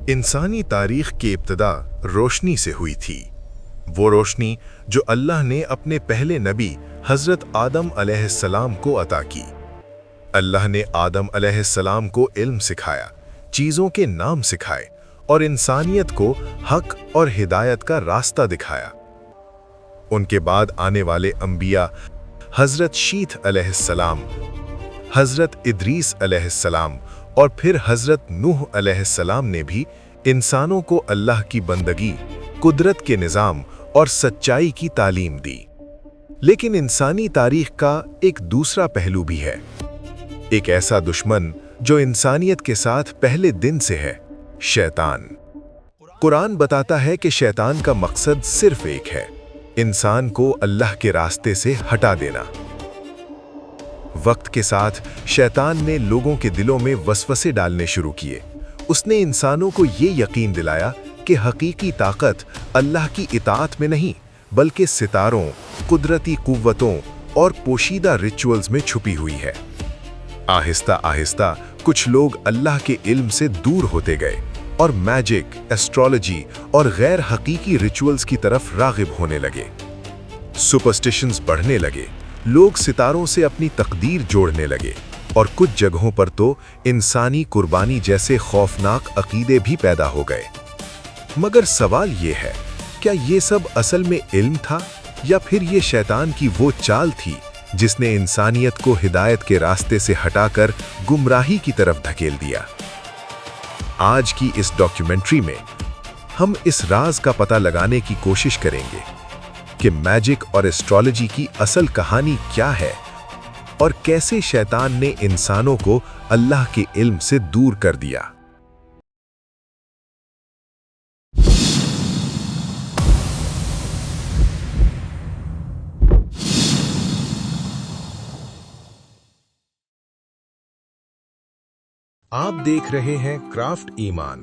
इंसानी तारीख की इब्तिदा रोशनी से हुई थी। वो रोशनी जो अल्लाह ने अपने पहले नबी हज़रत आदम अलैहिस्सलाम को अता की। अल्लाह ने आदम अलैहिस्सलाम को इल्म सिखाया, चीज़ों के नाम सिखाए और इंसानियत को हक और हिदायत का रास्ता दिखाया। उनके बाद आने वाले अंबिया हज़रत शीथ अलैहिस्सलाम, हज़रत इदरीस अलैहिस्सलाम और फिर हज़रत नूह अलैहिस्सलाम ने भी इंसानों को अल्लाह की बंदगी, कुदरत के निज़ाम और सच्चाई की तालीम दी। लेकिन इंसानी तारीख का एक दूसरा पहलू भी है, एक ऐसा दुश्मन जो इंसानियत के साथ पहले दिन से है, शैतान। कुरान बताता है कि शैतान का मकसद सिर्फ एक है, इंसान को अल्लाह के रास्ते से हटा देना। वक्त के साथ शैतान ने लोगों के दिलों में वसवसे डालने शुरू किए। उसने इंसानों को ये यकीन दिलाया कि हकीकी ताकत अल्लाह की इताअत में नहीं, बल्कि सितारों, कुदरती कुव्वतों और पोशीदा रिचुअल्स में छुपी हुई है। आहिस्ता आहिस्ता कुछ लोग अल्लाह के इल्म से दूर होते गए और मैजिक, एस्ट्रोलॉजी और गैर हकीकी रिचुअल्स की तरफ रागिब होने लगे। सुपरस्टिशंस बढ़ने लगे, लोग सितारों से अपनी तकदीर जोड़ने लगे और कुछ जगहों पर तो इंसानी कुर्बानी जैसे खौफनाक अकीदे भी पैदा हो गए। मगर सवाल ये है, क्या ये सब असल में इल्म था या फिर ये शैतान की वो चाल थी जिसने इंसानियत को हिदायत के रास्ते से हटाकर गुमराही की तरफ धकेल दिया? आज की इस डॉक्यूमेंट्री में हम इस राज का पता लगाने की कोशिश करेंगे कि मैजिक और एस्ट्रोलॉजी की असल कहानी क्या है और कैसे शैतान ने इंसानों को अल्लाह के इल्म से दूर कर दिया। आप देख रहे हैं क्राफ्ट ईमान,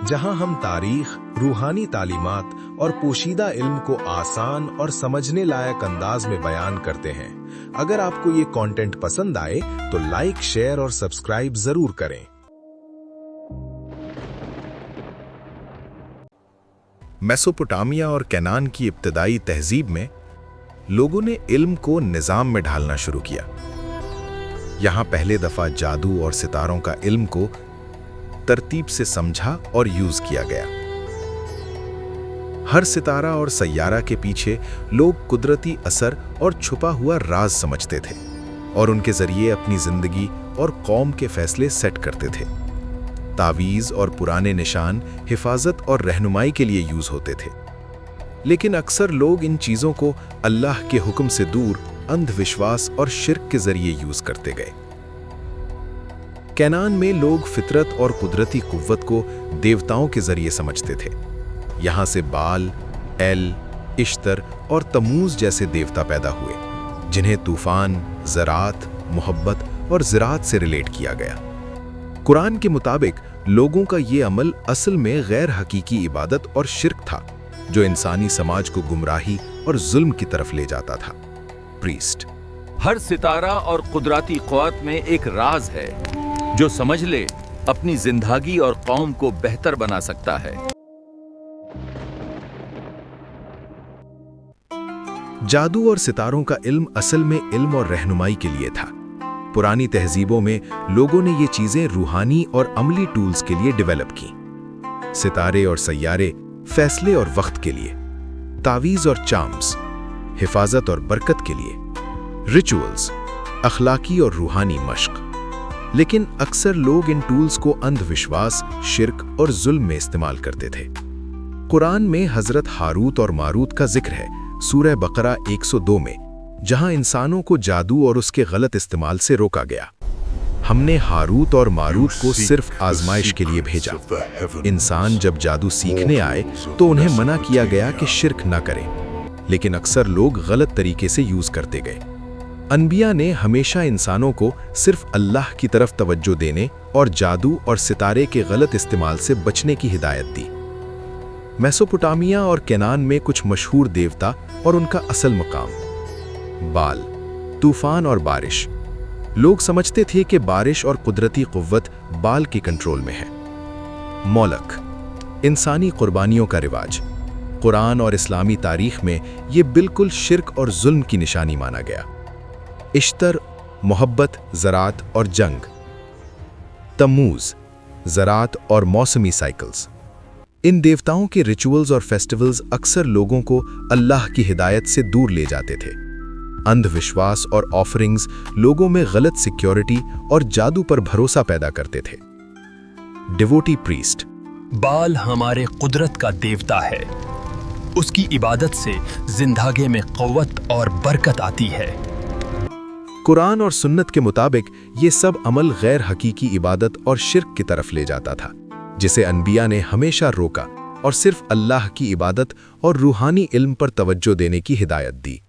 जहां हम तारीख, रूहानी तालीमात और पोशीदा इल्म को आसान और समझने लायक अंदाज में बयान करते हैं। अगर आपको ये कंटेंट पसंद आए तो लाइक, शेयर और सब्सक्राइब जरूर करें। मेसोपोटामिया और कैनान की इब्तदाई तहजीब में लोगों ने इल्म को निज़ाम में ढालना शुरू किया। यहाँ पहले दफा जादू और सितारों का इल्म को तरतीब से समझा और यूज किया गया। हर सितारा और सैयारा के पीछे लोग कुदरती असर और छुपा हुआ राज समझते थे और उनके जरिए अपनी जिंदगी और कौम के फैसले सेट करते थे। तावीज़ और पुराने निशान हिफाजत और रहनुमाई के लिए यूज होते थे, लेकिन अक्सर लोग इन चीजों को अल्लाह के हुक्म से दूर अंधविश्वास और शिर्क के जरिए यूज करते गए। कैनान में लोग फितरत और कुदरती कुव्वत को देवताओं के जरिए समझते थे। यहां से बाल, एल, इश्तर और तमूज जैसे देवता पैदा हुए, जिन्हें तूफान, ज़रात, मोहब्बत और ज़रात से रिलेट किया गया। कुरान के मुताबिक लोगों का ये अमल असल में गैर हकीकी इबादत और शिर्क था, जो इंसानी समाज को गुमराही और जुल्म की तरफ ले जाता था। प्रीस्ट, हर सितारा और कुदरती क़ुव्वत में एक राज है जो समझ ले अपनी जिंदगी और कौम को बेहतर बना सकता है। जादू और सितारों का इल्म असल में इल्म और रहनुमाई के लिए था। पुरानी तहजीबों में लोगों ने ये चीजें रूहानी और अमली टूल्स के लिए डेवलप की। सितारे और सैयारे फैसले और वक्त के लिए, तावीज़ और चार्म्स हिफाजत और बरकत के लिए, रिचुअल्स अखलाकी और रूहानी मश्क। लेकिन अक्सर लोग इन टूल्स को अंधविश्वास, शिर्क और जुल्म में इस्तेमाल करते थे। कुरान में हजरत हारूत और मारूत का जिक्र है सूरह बकरा 102 में, जहां इंसानों को जादू और उसके गलत इस्तेमाल से रोका गया। हमने हारूत और मारूत को सिर्फ आजमाइश के लिए भेजा। इंसान जब जादू सीखने आए तो उन्हें मना किया गया कि शिर्क न करें, लेकिन अक्सर लोग गलत तरीके से यूज करते गए। अनबिया ने हमेशा इंसानों को सिर्फ अल्लाह की तरफ तवज्जो देने और जादू और सितारे के गलत इस्तेमाल से बचने की हिदायत दी। मेसोपोटामिया और कैनान में कुछ मशहूर देवता और उनका असल मकाम। बाल, तूफान और बारिश। लोग समझते थे कि बारिश और कुदरती कुव्वत बाल के कंट्रोल में है। मौलक, इंसानी कुर्बानियों का रिवाज। कुरान और इस्लामी तारीख में ये बिल्कुल शिर्क और जुल्म की निशानी माना गया। इश्तर, मोहब्बत, ज़रात और जंग। तम्मूज़, ज़रात और मौसमी साइकिल्स। इन देवताओं के रिचुअल्स और फेस्टिवल्स अक्सर लोगों को अल्लाह की हिदायत से दूर ले जाते थे। अंधविश्वास और ऑफरिंग्स लोगों में गलत सिक्योरिटी और जादू पर भरोसा पैदा करते थे। Devotee priest. बाल हमारे कुदरत का देवता है। उसकी इबादत से जिंदगी में क़ुव्वत और बरकत आती है। कुरान और सुन्नत के मुताबिक ये सब अमल गैर हकीकी इबादत और शिर्क की तरफ ले जाता था, जिसे अनबिया ने हमेशा रोका और सिर्फ अल्लाह की इबादत और रूहानी इल्म पर तवज्जो देने की हिदायत दी।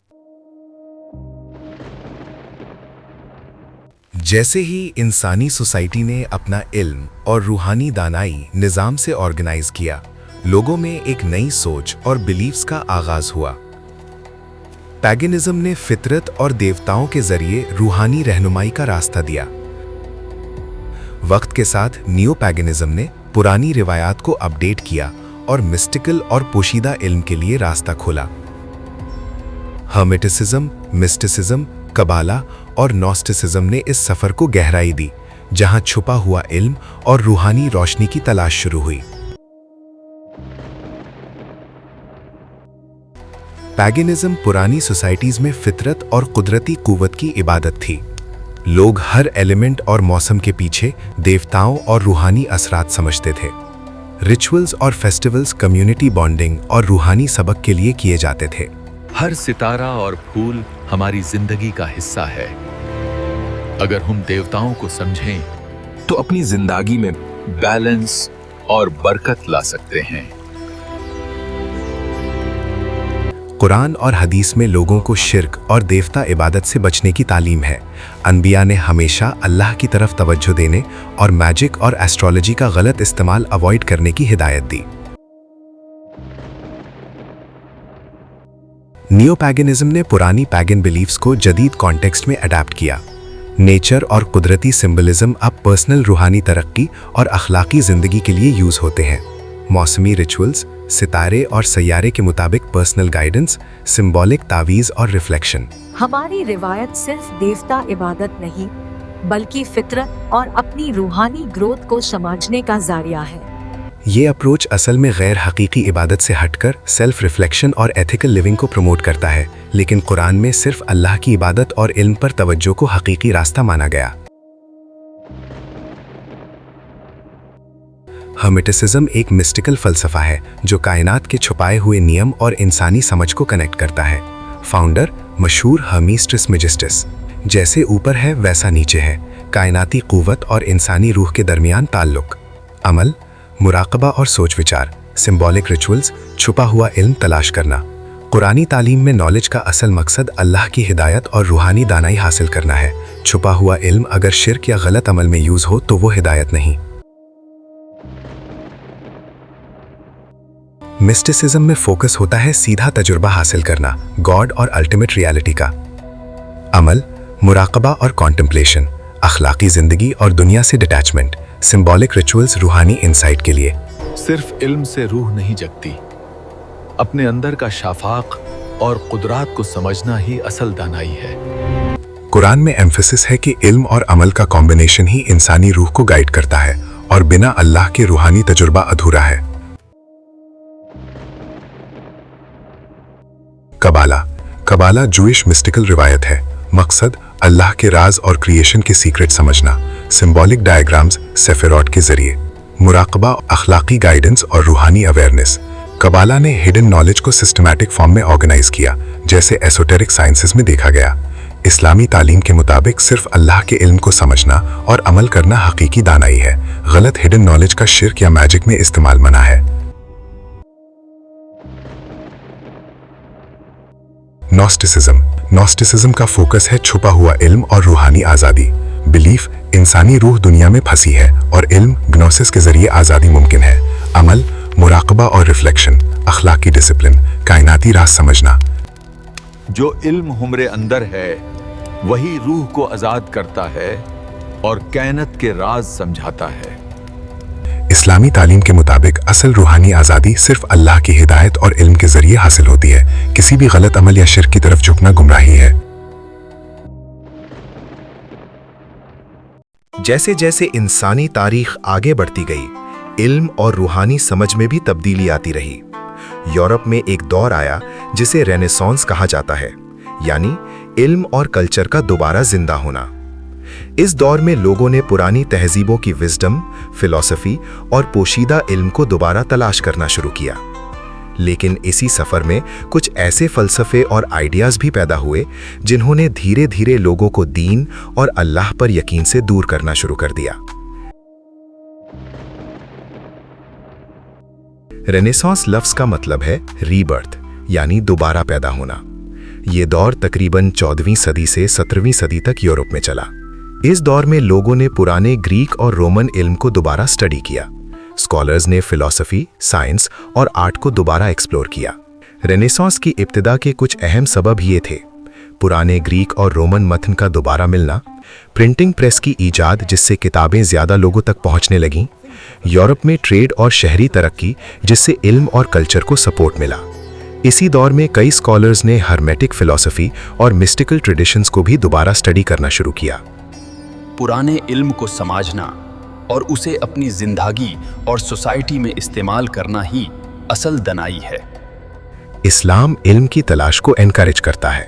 जैसे ही इंसानी सोसाइटी ने अपना इल्म और रूहानी दानाई निज़ाम से ऑर्गेनाइज किया, लोगों में एक नई सोच और बिलीव्स का आगाज हुआ। पैगनिज्म ने फितरत और देवताओं के जरिए रूहानी रहनुमाई का रास्ता दिया। वक्त के साथ नियो पैगनिज्म ने पुरानी रिवायात को अपडेट किया और मिस्टिकल और पोशीदा इल्म के लिए रास्ता खोला। हर्मेटिसिज्म, मिस्टिसिज्म, कबाला और नॉस्टिसिज्म ने इस सफर को गहराई दी, जहां छुपा हुआ इल्म और रूहानी रोशनी की तलाश शुरू हुई। पैगनिज्म पुरानी सोसाइटीज में फितरत और कुदरती कुव्वत की इबादत थी। लोग हर एलिमेंट और मौसम के पीछे देवताओं और रूहानी असरात समझते थे। रिचुअल्स और फेस्टिवल्स कम्युनिटी बॉन्डिंग और रूहानी सबक के लिए किए जाते थे। हर सितारा और फूल हमारी जिंदगी का हिस्सा है। अगर हम देवताओं को समझें तो अपनी जिंदगी में बैलेंस और बरकत ला सकते हैं। कुरान और हदीस में लोगों को शिर्क और देवता इबादत से बचने की तालीम है। अनबिया ने हमेशा अल्लाह की तरफ तवज्जो देने और मैजिक और एस्ट्रोलॉजी का गलत इस्तेमाल अवॉइड करने की हिदायत दी। नियो पैगनिज्म ने पुरानी पैगन बिलीफ्स को जदीद कॉन्टेक्स्ट में अडैप्ट किया। नेचर और कुदरती सिंबलिज्म अब पर्सनल रूहानी तरक्की और अखलाकी जिंदगी के लिए यूज होते हैं। मौसमी रिचुअल्स, सितारे और सैयारे के मुताबिक पर्सनल गाइडेंस, सिंबॉलिक तावीज़ और रिफ्लेक्शन। हमारी रिवायत सिर्फ देवता इबादत नहीं, बल्कि फितरत और अपनी रूहानी ग्रोथ को समझने का ज़रिया है। ये अप्रोच असल में गैर हकीकी इबादत से हटकर सेल्फ रिफ्लेक्शन और एथिकल लिविंग को प्रमोट करता है, लेकिन कुरान में सिर्फ अल्लाह की इबादत और इल्म पर तवज्जो को हकीकी रास्ता माना गया। हर्मेटिसिज्म एक मिस्टिकल फलसफा है जो कायनात के छुपाए हुए नियम और इंसानी समझ को कनेक्ट करता है। फाउंडर मशहूर हर्मीस ट्रिस्मेजिस्टस। जैसे ऊपर है वैसा नीचे है, कायनाती कुव्वत और इंसानी रूह के दरमियान ताल्लुक। अमल, मुराकबा और सोच विचार, सिंबॉलिक रिचुअल्स, छुपा हुआ इल्म तलाश करना। कुरानी तालीम में नॉलेज का असल मकसद अल्लाह की हिदायत और रूहानी दानाई हासिल करना है। छुपा हुआ इल्म अगर शिर्क या गलत अमल में यूज हो तो वो हिदायत नहीं। मिस्टिसिज्म में फोकस होता है सीधा तजुर्बा हासिल करना, गॉड और अल्टीमेट रियलिटी का। अमल, मुराकबा और कॉन्टेम्पलेशन, अखलाकी जिंदगी और दुनिया से डिटैचमेंट। सिंबॉलिक रिचुअल्स रूहानी इंसाइट के लिए। सिर्फ इल्म से रूह नहीं जगती, अपने अंदर का शाफाक और कुदरत को समझना ही असल दानाई है। कुरान में एम्फेसिस है कि इल्म और अमल का कॉम्बिनेशन ही इंसानी रूह को गाइड करता है और बिना अल्लाह के रूहानी तजुर्बा अधूरा है। कबाला जूइश मिस्टिकल रिवायत है। मकसद अल्लाह के राज और क्रिएशन के सीक्रेट समझना। सिंबॉलिक डायग्राम्स सेफिरॉट के जरिए। मुराकबा, अखलाकी गाइडेंस और रूहानी अवेयरनेस। कबाला ने हिडन नॉलेज को सिस्टमैटिक फॉर्म में ऑर्गेनाइज किया, जैसे एसोटेरिक साइंसेस में देखा गया। इस्लामी तालीम के मुताबिक सिर्फ अल्लाह के इल्म को समझना और अमल करना हकीकी दानाई है। गलत हिडन नॉलेज का शिर्क या मैजिक में इस्तेमाल मना है। नॉस्टिसिज्म का फोकस है छुपा हुआ इल्म और रूहानी आज़ादी। बिलीफ इंसानी रूह दुनिया में फंसी है और इल्म ग्नोसिस के जरिए आज़ादी मुमकिन है। अमल, मुराकबा और रिफ्लेक्शन, अखलाकी डिसिप्लिन, कायनाती राज समझना। जो इल्म हमरे अंदर है वही रूह को आजाद करता है और कायनात के राज समझाता है। इस्लामी तालीम के मुताबिक असल रूहानी आज़ादी सिर्फ अल्लाह की हिदायत और इल्म के जरिए हासिल होती है। किसी भी गलत अमल या शिर्क की तरफ झुकना गुमराही है। जैसे जैसे इंसानी तारीख आगे बढ़ती गई, इल्म और रूहानी समझ में भी तब्दीली आती रही। यूरोप में एक दौर आया जिसे रेनेसांस कहा जाता है, यानी इल्म और कल्चर का दोबारा जिंदा होना। इस दौर में लोगों ने पुरानी तहजीबों की विजडम, फिलॉसफी और पोशीदा इल्म को दोबारा तलाश करना शुरू किया। लेकिन इसी सफर में कुछ ऐसे फलसफे और आइडियाज भी पैदा हुए जिन्होंने धीरे धीरे लोगों को दीन और अल्लाह पर यकीन से दूर करना शुरू कर दिया। रेनेसांस लफ्ज का मतलब है रीबर्थ, यानी दोबारा पैदा होना। ये दौर तकरीबन 14वीं सदी से 17वीं सदी तक यूरोप में चला। इस दौर में लोगों ने पुराने ग्रीक और रोमन इल्म को दोबारा स्टडी किया। स्कॉलर्स ने फिलॉसफी, साइंस और आर्ट को दोबारा एक्सप्लोर किया। रेनेसांस की इब्तिदा के कुछ अहम सबब ये थे: पुराने ग्रीक और रोमन मथन का दोबारा मिलना, प्रिंटिंग प्रेस की ईजाद जिससे किताबें ज़्यादा लोगों तक पहुंचने लगीं, यूरोप में ट्रेड और शहरी तरक्की जिससे इल्म और कल्चर को सपोर्ट मिला। इसी दौर में कई स्कॉलर्स ने हर्मेटिक फिलॉसफी और मिस्टिकल ट्रेडिशंस को भी दोबारा स्टडी करना शुरू किया। पुराने इल्म को समझना और उसे अपनी जिंदगी और सोसाइटी में इस्तेमाल करना ही असल दनाई है। इस्लाम इल्म की तलाश को एनकरेज करता है,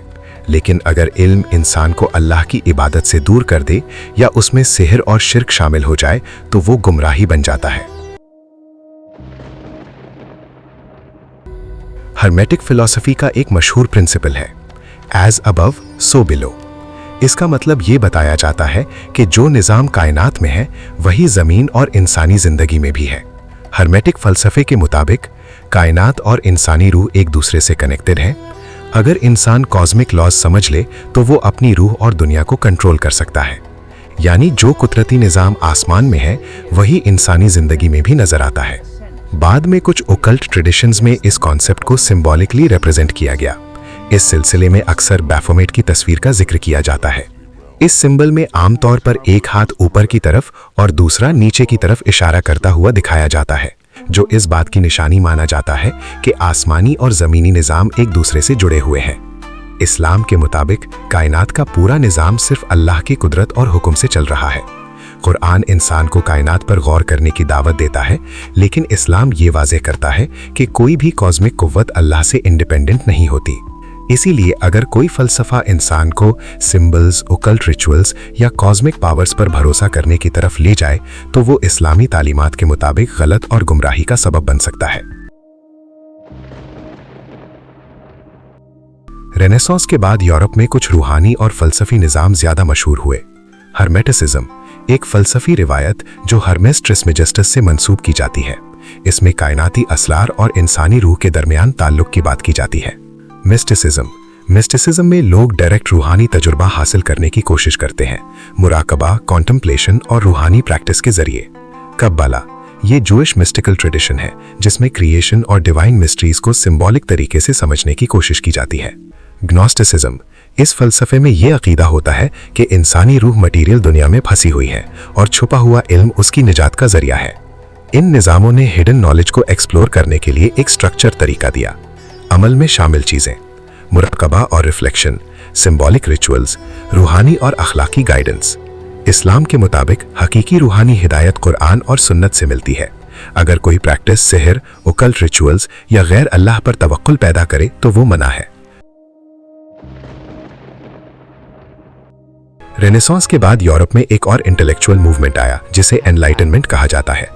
लेकिन अगर इल्म इंसान को अल्लाह की इबादत से दूर कर दे या उसमें सिहर और शिर्क शामिल हो जाए तो वो गुमराही बन जाता है। हर्मेटिक फिलॉसफी का एक मशहूर प्रिंसिपल है, एज अबव सो बिलो। इसका मतलब ये बताया जाता है कि जो निज़ाम कायनात में है वही ज़मीन और इंसानी ज़िंदगी में भी है। हर्मेटिक फ़लसफ़े के मुताबिक कायनात और इंसानी रूह एक दूसरे से कनेक्टेड हैं। अगर इंसान कॉस्मिक लॉज समझ ले तो वो अपनी रूह और दुनिया को कंट्रोल कर सकता है, यानी जो कुदरती निज़ाम आसमान में है वही इंसानी ज़िंदगी में भी नज़र आता है। बाद में कुछ ओकल्ट ट्रेडिशंस में इस कॉन्सेप्ट को सिंबॉलिकली रिप्रेजेंट किया गया। इस सिलसिले में अक्सर बैफोमेट की तस्वीर का जिक्र किया जाता है। इस सिंबल में आमतौर पर एक हाथ ऊपर की तरफ और दूसरा नीचे की तरफ इशारा करता हुआ दिखाया जाता है, जो इस बात की निशानी माना जाता है कि आसमानी और ज़मीनी निज़ाम एक दूसरे से जुड़े हुए हैं। इस्लाम के मुताबिक कायनात का पूरा निज़ाम सिर्फ अल्लाह की कुदरत और हुक्म से चल रहा है। कुरान इंसान को कायनात पर गौर करने की दावत देता है, लेकिन इस्लाम ये वाज़ेह करता है कि कोई भी कॉस्मिक कुव्वत अल्लाह से इंडिपेंडेंट नहीं होती। इसीलिए अगर कोई फ़लसफ़ा इंसान को सिंबल्स, ओकल्ट रिचुअल्स या कॉस्मिक पावर्स पर भरोसा करने की तरफ ले जाए तो वो इस्लामी तालीमात के मुताबिक गलत और गुमराही का सबब बन सकता है। रेनेसांस के बाद यूरोप में कुछ रूहानी और फ़लसफ़ी निज़ाम ज़्यादा मशहूर हुए। हर्मेटिसिज्म एक फ़लसफ़ी रिवायत जो हर्मेस ट्रिस्मेजिस्टस से मंसूब की जाती है। इसमें कायनाती असरार और इंसानी रूह के दरमियान ताल्लुक़ की बात की जाती है। मिस्टिसिज्म में लोग डायरेक्ट रूहानी तजुर्बा हासिल करने की कोशिश करते हैं, मुराकबा, कॉन्टेम्पलेशन और रूहानी प्रैक्टिस के जरिए। कब्बाला ये जूइश मिस्टिकल ट्रेडिशन है जिसमें क्रिएशन और डिवाइन मिस्ट्रीज को सिंबॉलिक तरीके से समझने की कोशिश की जाती है। ग्नोस्टिसिज्म इस फलसफे में ये अकीदा होता है कि इंसानी रूह मटीरियल दुनिया में फंसी हुई है और छुपा हुआ इल्म उसकी निजात का जरिया है। इन निज़ामों ने हिडन नॉलेज को एक्सप्लोर करने के लिए एक स्ट्रक्चर तरीका दिया। अमल में शामिल चीज़ें, मुराकबा और रिफ्लेक्शन, सिंबॉलिक रिचुअल्स, रूहानी और अखलाकी गाइडेंस। इस्लाम के मुताबिक हकीकी रूहानी हिदायत कुरान और सुन्नत से मिलती है। अगर कोई प्रैक्टिस सिहर, ओकल्ट रिचुअल्स या गैर अल्लाह पर तवक्कुल पैदा करे तो वो मना है। रेनेसांस के बाद यूरोप में एक और इंटेलेक्चुअल मूवमेंट आया जिसे एनलाइटनमेंट कहा जाता है।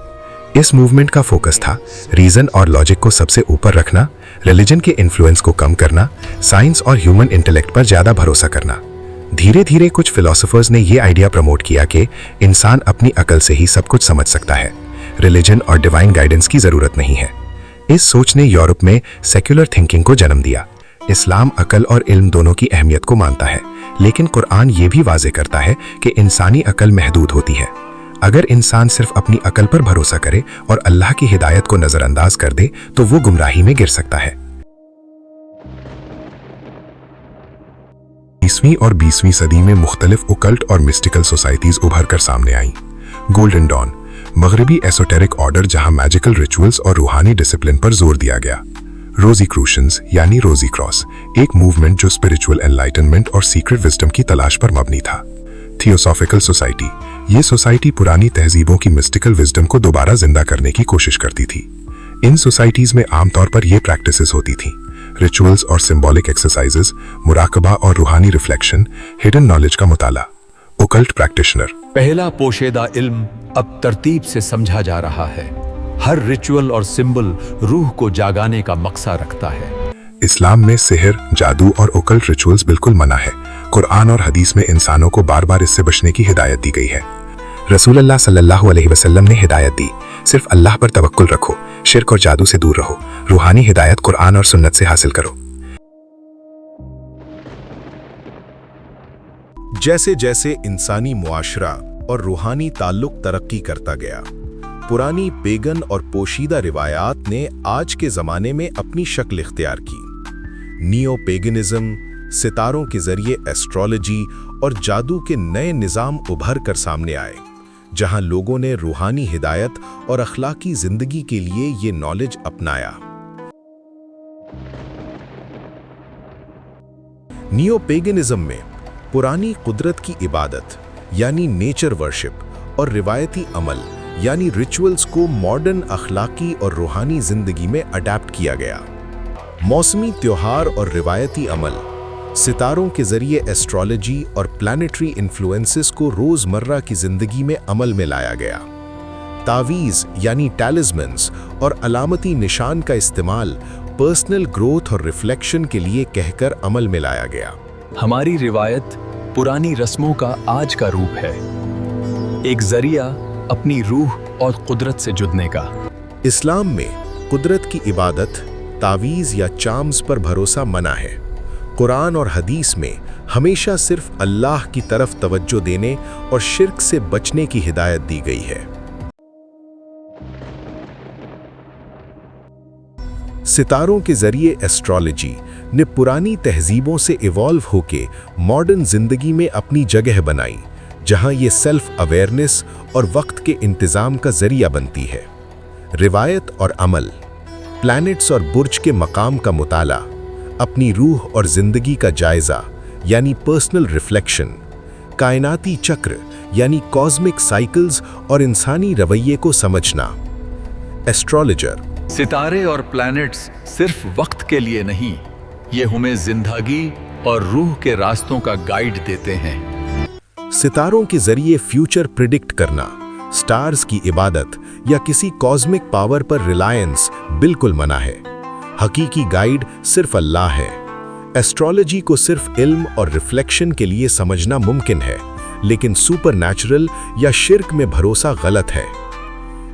इस मूवमेंट का फोकस था रीजन और लॉजिक को सबसे ऊपर रखना, रिलीजन के इन्फ्लुएंस को कम करना, साइंस और ह्यूमन इंटेलेक्ट पर ज्यादा भरोसा करना। धीरे धीरे कुछ फिलोसोफर्स ने यह आइडिया प्रमोट किया कि इंसान अपनी अकल से ही सब कुछ समझ सकता है, रिलीजन और डिवाइन गाइडेंस की जरूरत नहीं है। इस सोच ने यूरोप में सेक्युलर थिंकिंग को जन्म दिया। इस्लाम अकल और इल्म दोनों की अहमियत को मानता है, लेकिन कुरान ये भी वाज़े करता है कि इंसानी अकल महदूद होती है। अगर इंसान सिर्फ अपनी अकल पर भरोसा करे और अल्लाह की हिदायत को नजरअंदाज कर दे तो वो गुमराही में गिर सकता है। 19वीं और 20वीं सदी में मुख्तलिफ ओकल्ट और मिस्टिकल सोसाइटीज उभर कर सामने आईं। गोल्डन डॉन मगरबी एसोटेरिक ऑर्डर जहां मैजिकल रिचुअल्स और रूहानी डिसिप्लिन पर जोर दिया गया। रोजी क्रूशंस यानी रोजी क्रॉस, एक मूवमेंट जो स्पिरिचुअल एनलाइटनमेंट और सीक्रेट विजडम की तलाश पर मबनी था। थियोसॉफिकल सोसाइटी, ये सोसाइटी पुरानी तहजीबों की मिस्टिकल विजडम को दोबारा जिंदा करने की कोशिश करती थी। इन सोसाइटीज में आमतौर पर ये प्रैक्टिसेस होती थीं: रिचुअल्स और सिंबॉलिक एक्सरसाइजेस, मुराकबा और रूहानी रिफ्लेक्शन, हिडन नॉलेज का मुताला। ओकल्ट प्रैक्टिशनर, पहला पोशीदा इल्म अब तरतीब से समझा जा रहा है। हर रिचुअल और सिंबल रूह को जागाने का मकसद रखता है। इस्लाम में सिहर, जादू और ओकल्ट रिचुअल्स बिल्कुल मना है। कुरान और हदीस में इंसानों को बार बार इससे बचने की हिदायत दी गई है। रसूलुल्लाह सल्लल्लाहु अलैहि वसल्लम ने हिदायत दी, सिर्फ अल्लाह पर तवक्कुल रखो, शिर्क और जादू से दूर रहो, रूहानी हिदायत कुरान और सुन्नत से हासिल करो। जैसे जैसे इंसानी मुआशरा और रूहानी ताल्लुक तरक्की करता गया, पुरानी पेगन और पोशीदा रिवायात ने आज के ज़माने में अपनी शक्ल इख्तियार की। नियो पेगनिज्म, सितारों के जरिए एस्ट्रोलॉजी और जादू के नए निज़ाम उभर कर सामने आए, जहां लोगों ने रूहानी हिदायत और अखलाकी जिंदगी के लिए ये नॉलेज अपनाया। नियो पेगनिज्म में पुरानी कुदरत की इबादत यानी नेचर वर्शिप और रिवायती अमल यानी रिचुअल्स को मॉडर्न अखलाकी और रूहानी जिंदगी में अडैप्ट किया गया। मौसमी त्योहार और रिवायती अमल, सितारों के जरिए एस्ट्रोलॉजी और प्लैनेटरी इन्फ्लुएंसेस को रोजमर्रा की जिंदगी में अमल में लाया गया। तावीज़ यानी टैलिस्मन्स और अलामती निशान का इस्तेमाल पर्सनल ग्रोथ और रिफ्लेक्शन के लिए कहकर अमल में लाया गया। हमारी रिवायत पुरानी रस्मों का आज का रूप है, एक जरिया अपनी रूह और कुदरत से जुड़ने का। इस्लाम में कुदरत की इबादत, तावीज़ या चाम्स पर भरोसा मना है। कुरान और हदीस में हमेशा सिर्फ अल्लाह की तरफ तवज्जो देने और शिर्क से बचने की हिदायत दी गई है। सितारों के जरिए एस्ट्रोलॉजी ने पुरानी तहजीबों से इवॉल्व होके मॉडर्न जिंदगी में अपनी जगह बनाई, जहां ये सेल्फ अवेयरनेस और वक्त के इंतजाम का जरिया बनती है। रिवायत और अमल, प्लैनेट्स और बुर्ज के मकाम का मुताला, अपनी रूह और जिंदगी का जायजा यानी पर्सनल रिफ्लेक्शन, कायनाती चक्र यानी कॉस्मिक साइकिल्स और इंसानी रवैये को समझना। एस्ट्रोलॉजर, सितारे और प्लैनेट्स सिर्फ वक्त के लिए नहीं, ये हमें जिंदगी और रूह के रास्तों का गाइड देते हैं। सितारों के जरिए फ्यूचर प्रिडिक्ट करना, स्टार्स की इबादत या किसी कॉस्मिक पावर पर रिलायंस बिल्कुल मना है। हकीकी गाइड सिर्फ अल्लाह है। एस्ट्रोलॉजी को सिर्फ इल्म और रिफ्लेक्शन के लिए समझना मुमकिन है, लेकिन सुपरनैचुरल या शिर्क में भरोसा गलत है।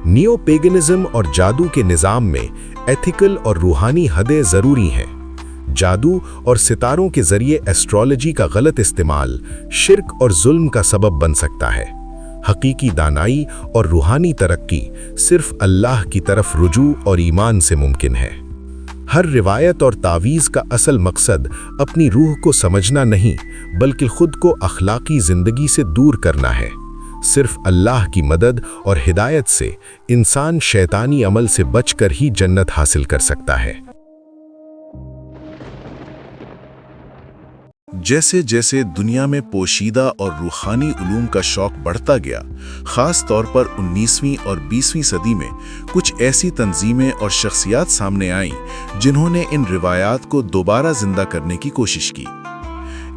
नियो पेगनिज्म और जादू के निज़ाम में एथिकल और रूहानी हदें ज़रूरी हैं। जादू और सितारों के जरिए एस्ट्रोलॉजी का गलत इस्तेमाल शिर्क और जुल्म का सबब बन सकता है। हकीकी दानाई और रूहानी तरक्की सिर्फ अल्लाह की तरफ रुजू और ईमान से मुमकिन है। हर रिवायत और तावीज़ का असल मकसद अपनी रूह को समझना नहीं, बल्कि खुद को अखलाकी ज़िंदगी से दूर करना है। सिर्फ अल्लाह की मदद और हिदायत से इंसान शैतानी अमल से बचकर ही जन्नत हासिल कर सकता है। जैसे जैसे दुनिया में पोशीदा और रूहानी उलूम का शौक बढ़ता गया, ख़ास तौर पर 19वीं और 20वीं सदी में कुछ ऐसी तंजीमें और शख्सियात सामने आईं जिन्होंने इन रिवायात को दोबारा जिंदा करने की कोशिश की।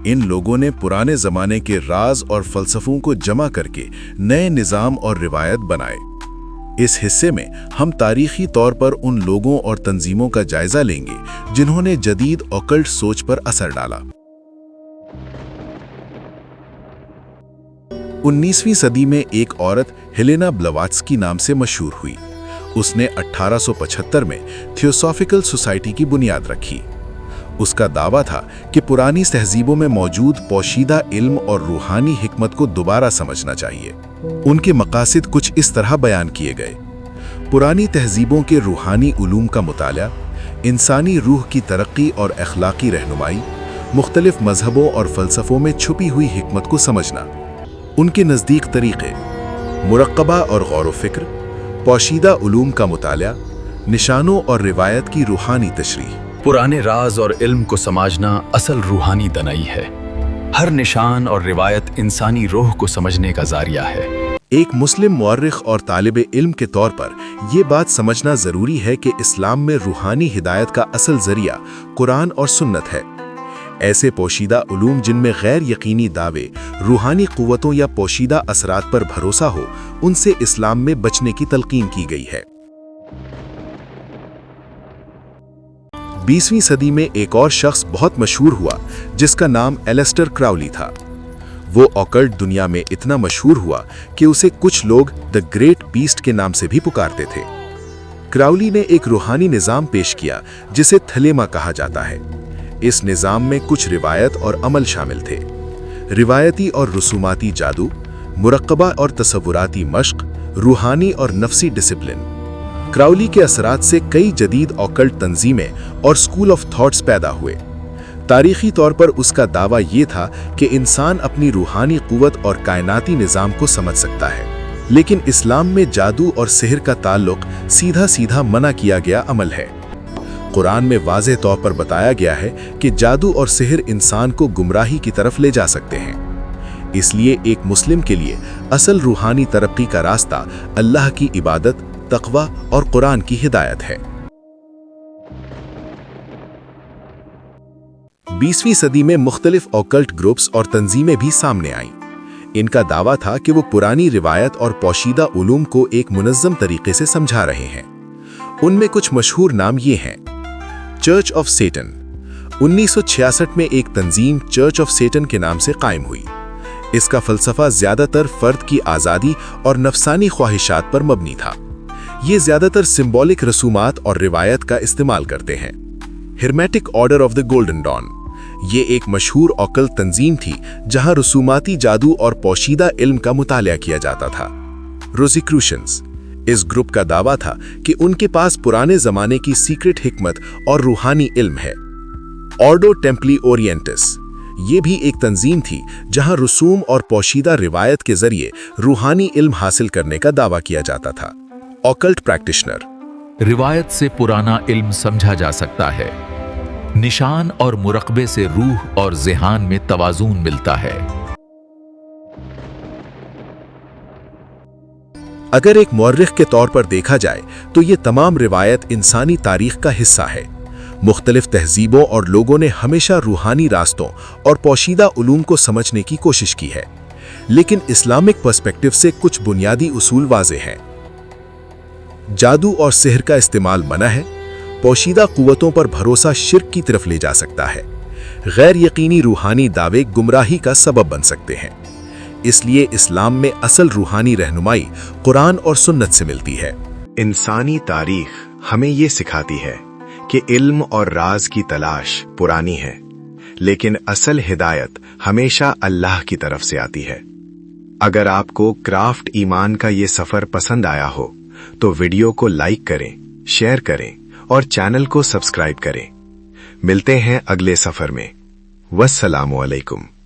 इन लोगों ने पुराने ज़माने के राज और फ़लसफ़ों को जमा करके नए निज़ाम और रिवायत बनाए। इस हिस्से में हम तारीख़ी तौर पर उन लोगों और तंजीमों का जायज़ा लेंगे जिन्होंने जदीद ऑकल्ट सोच पर असर डाला। 19वीं सदी में एक औरत हेलेना ब्लवात्स्की नाम से मशहूर हुई। उसने 1875 में थियोसॉफिकल सोसाइटी की बुनियाद रखी। उसका दावा था कि पुरानी तहजीबों में मौजूद पोशीदा इल्म और रूहानी हिकमत को दोबारा समझना चाहिए। उनके मकासद कुछ इस तरह बयान किए गए: पुरानी तहजीबों के रूहानी उलूम का मुताला, इंसानी रूह की तरक्की और अखलाकी रहनुमाई, मुख्तलिफ मजहबों और फ़लसफ़ों में छुपी हुई हिकमत को समझना। उनके नज़दीक तरीक़े मुरक्कबा और गौर व फिक्र, पोशीदा उलूम का मुताला, निशानों और रिवायत की रूहानी तशरीह। पुराने राज और इल्म को समझना असल रूहानी दनाई है। हर निशान और रिवायत इंसानी रूह को समझने का ज़रिया है। एक मुस्लिम मुअर्रिख और तालिब इल्म के तौर पर यह बात समझना ज़रूरी है कि इस्लाम में रूहानी हिदायत का असल ज़रिया कुरान और सुन्नत है। ऐसे पोशीदा उलूम जिनमें गैर यकीनी दावे, रूहानी क़ुव्वतों या पोशीदा असरात पर भरोसा हो, उनसे इस्लाम में बचने की तलकीन की गई है। 20वीं सदी में एक और शख्स बहुत मशहूर हुआ जिसका नाम एलिस्टर क्राउली था। वो ऑकल्ट दुनिया में इतना मशहूर हुआ कि उसे कुछ लोग द ग्रेट बीस्ट के नाम से भी पुकारते थे। क्राउली ने एक रूहानी निज़ाम पेश किया जिसे थलेमा कहा जाता है। इस निज़ाम में कुछ रिवायत और अमल शामिल थे। रिवायती और रसूमाती जादू, मुरक्कबा और तसव्वुराती मश्क, रूहानी और नफ्सी डिसिप्लिन। क्राउली के असरात से कई जदीद ऑकल्ट तंजीमें और स्कूल ऑफ थॉट्स पैदा हुए। तारीखी तौर पर उसका दावा ये था कि इंसान अपनी रूहानी क़ुव्वत और कायनाती निज़ाम को समझ सकता है, लेकिन इस्लाम में जादू और सिहर का ताल्लुक सीधा सीधा मना किया गया अमल है। कुरान में वाज़ेह तौर पर बताया गया है कि जादू और सिहर इंसान को गुमराही की तरफ ले जा सकते हैं। इसलिए एक मुस्लिम के लिए असल रूहानी तरक्की का रास्ता अल्लाह की इबादत, तक़वा और कुरान की हिदायत है। 20वीं सदी में मुख्तलिफ ऑकल्ट ग्रुप्स और तंजीमें भी सामने आईं। इनका दावा था कि वो पुरानी रिवायत और पोशीदा उलूम को एक मुनज़्ज़म तरीके से समझा रहे हैं। उनमें कुछ मशहूर नाम ये हैं। चर्च ऑफ सेटन 1966 में एक तंजीम चर्च ऑफ सेटन के नाम से कायम हुई। इसका फ़लसफ़ा ज़्यादातर फ़र्द की आज़ादी और नफसानी ख्वाहिशात पर मबनी था। ये ज़्यादातर सिंबॉलिक रसूमात और रिवायत का इस्तेमाल करते हैं। Hermetic Order of the Golden Dawn ये एक मशहूर ऑकल्ट तंजीम थी जहां रसूमाती जादू और पोशीदा इल्म का मुतालिया किया जाता था। रोज़िक्रूशंस इस ग्रुप का दावा था कि उनके पास पुराने ज़माने की सीक्रेट हिकमत और रूहानी इल्म है। ऑर्डो टेम्पली ओरिएंटस ये भी एक तंजीम थी जहां रसूम और पोशीदा रिवायत के ज़रिए रूहानी इल्म हासिल करने का दावा किया जाता था। ऑकल्ट प्रैक्टिशनर रिवायत से पुराना इल्म समझा जा सकता है। निशान और मुरक़बे से रूह और ज़ेहान में तवाज़ुन मिलता है। अगर एक मुअर्रिख के तौर पर देखा जाए तो ये तमाम रिवायत इंसानी तारीख का हिस्सा है। मुख्तलिफ तहजीबों और लोगों ने हमेशा रूहानी रास्तों और पोशीदा उलूम को समझने की कोशिश की है, लेकिन इस्लामिक पर्सपेक्टिव से कुछ बुनियादी उसूल वाज़ेह हैं। जादू और सिहर का इस्तेमाल मना है। पोशीदा क़ुव्वतों पर भरोसा शिर्क की तरफ ले जा सकता है। गैर यकीनी रूहानी दावे गुमराही का सबब बन सकते हैं। इसलिए इस्लाम में असल रूहानी रहनुमाई कुरान और सुन्नत से मिलती है। इंसानी तारीख हमें ये सिखाती है कि इल्म और राज की तलाश पुरानी है, लेकिन असल हिदायत हमेशा अल्लाह की तरफ से आती है। अगर आपको क्राफ्ट ईमान का ये सफ़र पसंद आया हो तो वीडियो को लाइक करें, शेयर करें और चैनल को सब्सक्राइब करें। मिलते हैं अगले सफ़र में। वस्सलामु अलैकुम।